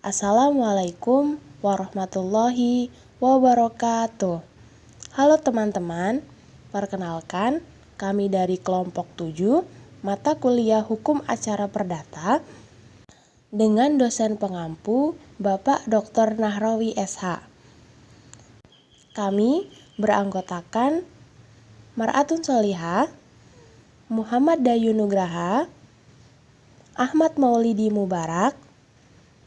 Assalamualaikum warahmatullahi wabarakatuh. Halo teman-teman, perkenalkan kami dari kelompok 7 mata kuliah Hukum Acara Perdata dengan dosen pengampu Bapak Dr. Nahrawi SH. Kami beranggotakan Mar'atun Sholihah, Muhammad Dayu Nugraha, Ahmad Maulidi Mubarak,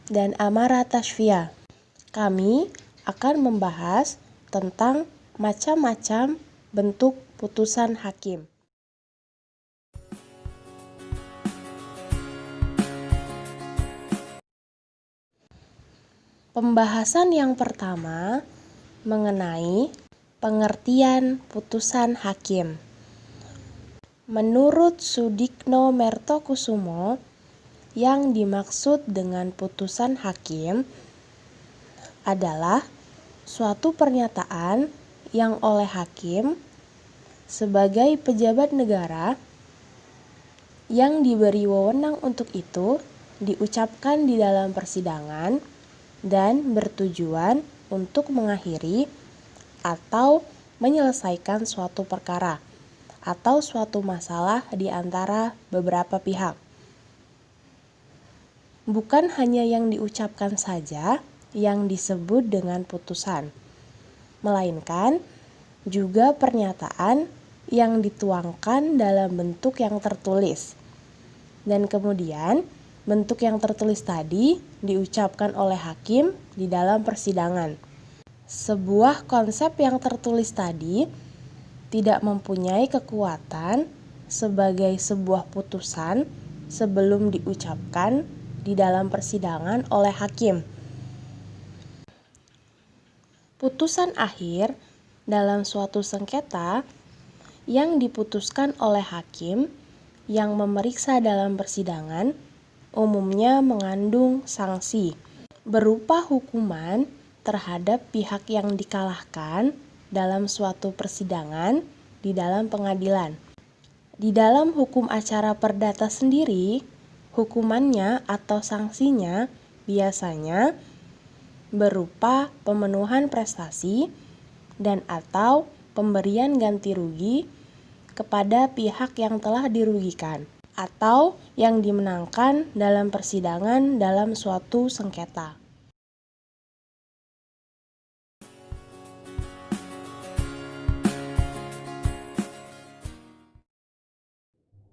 dan Amara Tashfia. Kami akan membahas tentang macam-macam bentuk putusan hakim. Pembahasan yang pertama mengenai pengertian putusan hakim. Menurut Sudikno Mertokusumo, yang dimaksud dengan putusan hakim adalah suatu pernyataan yang oleh hakim sebagai pejabat negara yang diberi wewenang untuk itu diucapkan di dalam persidangan dan bertujuan untuk mengakhiri atau menyelesaikan suatu perkara atau suatu masalah di antara beberapa pihak. Bukan hanya yang diucapkan saja yang disebut dengan putusan, melainkan juga pernyataan yang dituangkan dalam bentuk yang tertulis. Dan kemudian bentuk yang tertulis tadi diucapkan oleh hakim di dalam persidangan. Sebuah konsep yang tertulis tadi tidak mempunyai kekuatan sebagai sebuah putusan sebelum diucapkan di dalam persidangan oleh hakim. Putusan akhir dalam suatu sengketa yang diputuskan oleh hakim yang memeriksa dalam persidangan umumnya mengandung sanksi berupa hukuman terhadap pihak yang dikalahkan dalam suatu persidangan di dalam pengadilan. Di dalam hukum acara perdata sendiri, hukumannya atau sanksinya biasanya berupa pemenuhan prestasi dan atau pemberian ganti rugi kepada pihak yang telah dirugikan atau yang dimenangkan dalam persidangan dalam suatu sengketa.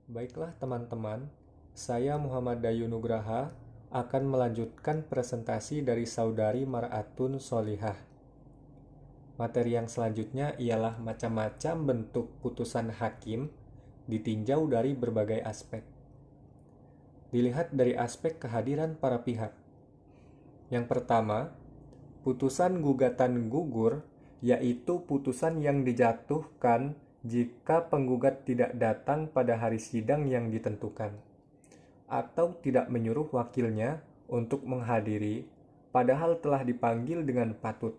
Baiklah teman-teman, saya Muhammad Dayu Nugraha akan melanjutkan presentasi dari saudari Mar'atun Sholihah. Materi yang selanjutnya ialah macam-macam bentuk putusan hakim ditinjau dari berbagai aspek. Dilihat dari aspek kehadiran para pihak. Yang pertama, putusan gugatan gugur, yaitu putusan yang dijatuhkan jika penggugat tidak datang pada hari sidang yang ditentukan, atau tidak menyuruh wakilnya untuk menghadiri, padahal telah dipanggil dengan patut.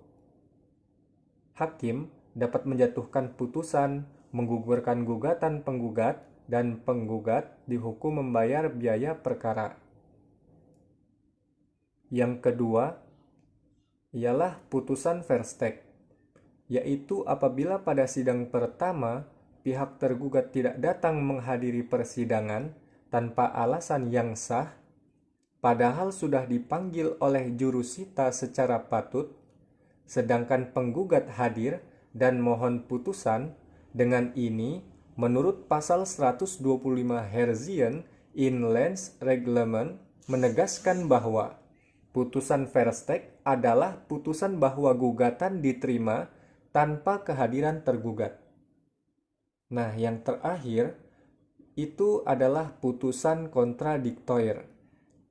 Hakim dapat menjatuhkan putusan, menggugurkan gugatan penggugat, dan penggugat dihukum membayar biaya perkara. Yang kedua ialah putusan verstek, yaitu apabila pada sidang pertama pihak tergugat tidak datang menghadiri persidangan tanpa alasan yang sah, padahal sudah dipanggil oleh jurusita secara patut, sedangkan penggugat hadir dan mohon putusan. Dengan ini, menurut pasal 125 Herzian Inlands Reglement menegaskan bahwa putusan verstek adalah putusan bahwa gugatan diterima tanpa kehadiran tergugat. Nah, yang terakhir itu adalah putusan kontradiktoir,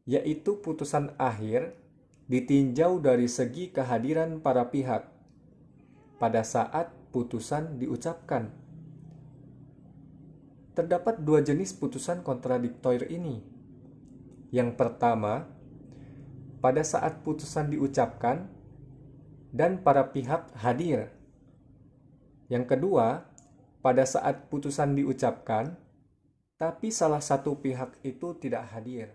yaitu putusan akhir ditinjau dari segi kehadiran para pihak pada saat putusan diucapkan. Terdapat dua jenis putusan kontradiktoir ini. Yang pertama, pada saat putusan diucapkan dan para pihak hadir. Yang kedua, pada saat putusan diucapkan, tapi salah satu pihak itu tidak hadir.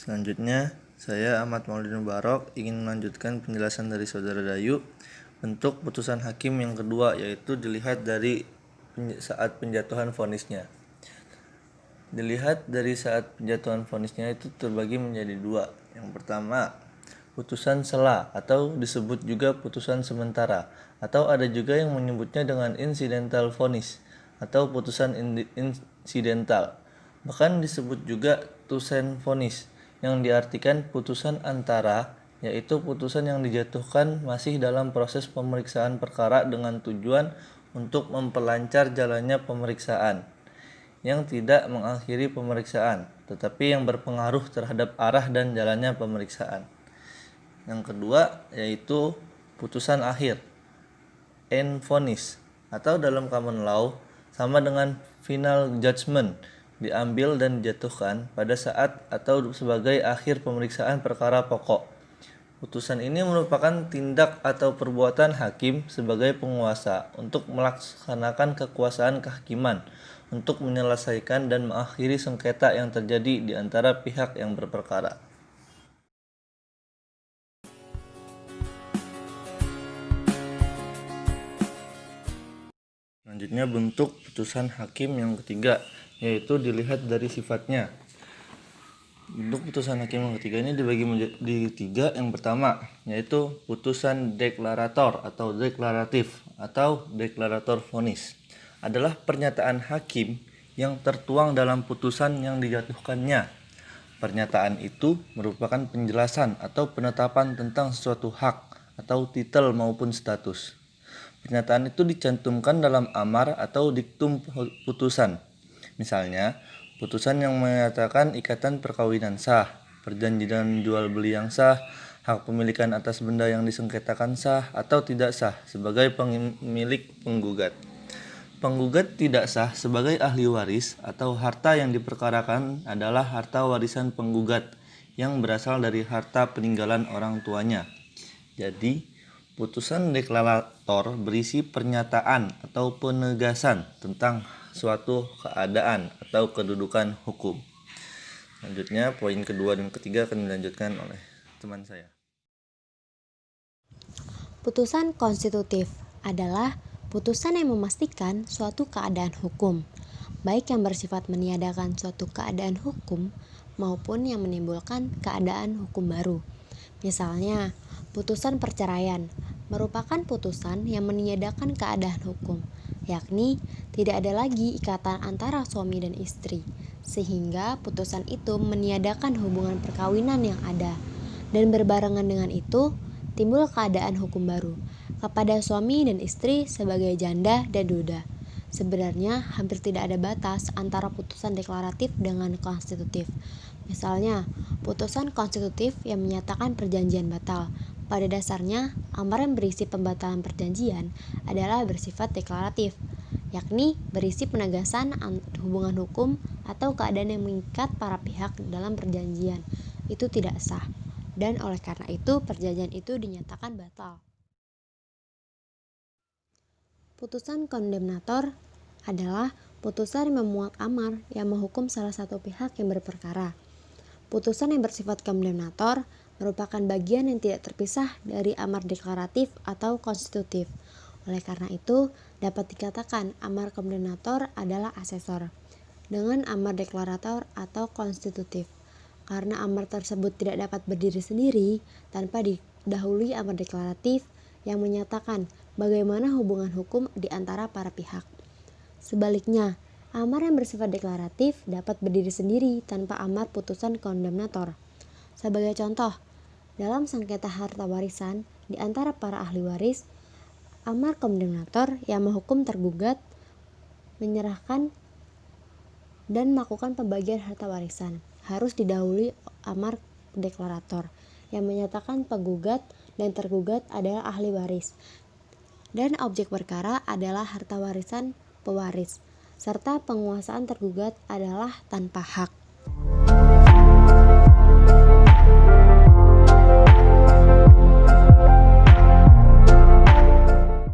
Selanjutnya, saya Ahmad Maulid Mubarok ingin melanjutkan penjelasan dari Saudara Dayu bentuk putusan hakim yang kedua, yaitu dilihat dari saat penjatuhan vonisnya. Dilihat dari saat penjatuhan vonisnya itu terbagi menjadi dua. Yang pertama, putusan sela atau disebut juga putusan sementara, atau ada juga yang menyebutnya dengan incidental vonis atau putusan insidental. Bahkan disebut juga tusen vonis, yang diartikan putusan antara, yaitu putusan yang dijatuhkan masih dalam proses pemeriksaan perkara dengan tujuan untuk memperlancar jalannya pemeriksaan, yang tidak mengakhiri pemeriksaan, tetapi yang berpengaruh terhadap arah dan jalannya pemeriksaan. Yang kedua yaitu putusan akhir, end vonis, atau dalam common law sama dengan final judgment, diambil dan dijatuhkan pada saat atau sebagai akhir pemeriksaan perkara pokok. Putusan ini merupakan tindak atau perbuatan hakim sebagai penguasa untuk melaksanakan kekuasaan kehakiman untuk menyelesaikan dan mengakhiri sengketa yang terjadi di antara pihak yang berperkara. Selanjutnya bentuk putusan hakim yang ketiga, yaitu dilihat dari sifatnya. Bentuk putusan hakim yang ketiga ini dibagi menjadi tiga. Yang pertama yaitu putusan deklarator atau deklaratif atau deklarator vonis, adalah pernyataan hakim yang tertuang dalam putusan yang dijatuhkannya. Pernyataan itu merupakan penjelasan atau penetapan tentang suatu hak atau titel maupun status. Pernyataan itu dicantumkan dalam amar atau diktum putusan. Misalnya, putusan yang menyatakan ikatan perkawinan sah, perjanjian jual beli yang sah, hak pemilikan atas benda yang disengketakan sah atau tidak sah sebagai pemilik penggugat. Penggugat tidak sah sebagai ahli waris atau harta yang diperkarakan adalah harta warisan penggugat yang berasal dari harta peninggalan orang tuanya. Jadi, putusan deklarator berisi pernyataan atau penegasan tentang suatu keadaan atau kedudukan hukum. Selanjutnya, poin kedua dan ketiga akan dilanjutkan oleh teman saya. Putusan konstitutif adalah putusan yang memastikan suatu keadaan hukum, baik yang bersifat meniadakan suatu keadaan hukum maupun yang menimbulkan keadaan hukum baru. Misalnya, putusan perceraian merupakan putusan yang meniadakan keadaan hukum, yakni tidak ada lagi ikatan antara suami dan istri, sehingga putusan itu meniadakan hubungan perkawinan yang ada, dan berbarengan dengan itu timbul keadaan hukum baru kepada suami dan istri sebagai janda dan duda. Sebenarnya hampir tidak ada batas antara putusan deklaratif dengan konstitutif. Misalnya, putusan konstitutif yang menyatakan perjanjian batal. Pada dasarnya, amar yang berisi pembatalan perjanjian adalah bersifat deklaratif, yakni berisi penegasan hubungan hukum atau keadaan yang mengikat para pihak dalam perjanjian. Itu tidak sah, dan oleh karena itu perjanjian itu dinyatakan batal. Putusan kondemnator adalah putusan yang memuat amar yang menghukum salah satu pihak yang berperkara. Putusan yang bersifat kondemnator merupakan bagian yang tidak terpisah dari amar deklaratif atau konstitutif. Oleh karena itu, dapat dikatakan amar kondemnator adalah asesor dengan amar deklarator atau konstitutif. Karena amar tersebut tidak dapat berdiri sendiri tanpa didahului amar deklaratif yang menyatakan bagaimana hubungan hukum di antara para pihak. Sebaliknya, amar yang bersifat deklaratif dapat berdiri sendiri tanpa amar putusan kondemnator. Sebagai contoh, dalam sengketa harta warisan di antara para ahli waris, amar kondemnator yang menghukum tergugat menyerahkan dan melakukan pembagian harta warisan harus didahului amar deklarator yang menyatakan penggugat dan tergugat adalah ahli waris dan objek perkara adalah harta warisan pewaris, serta penguasaan tergugat adalah tanpa hak.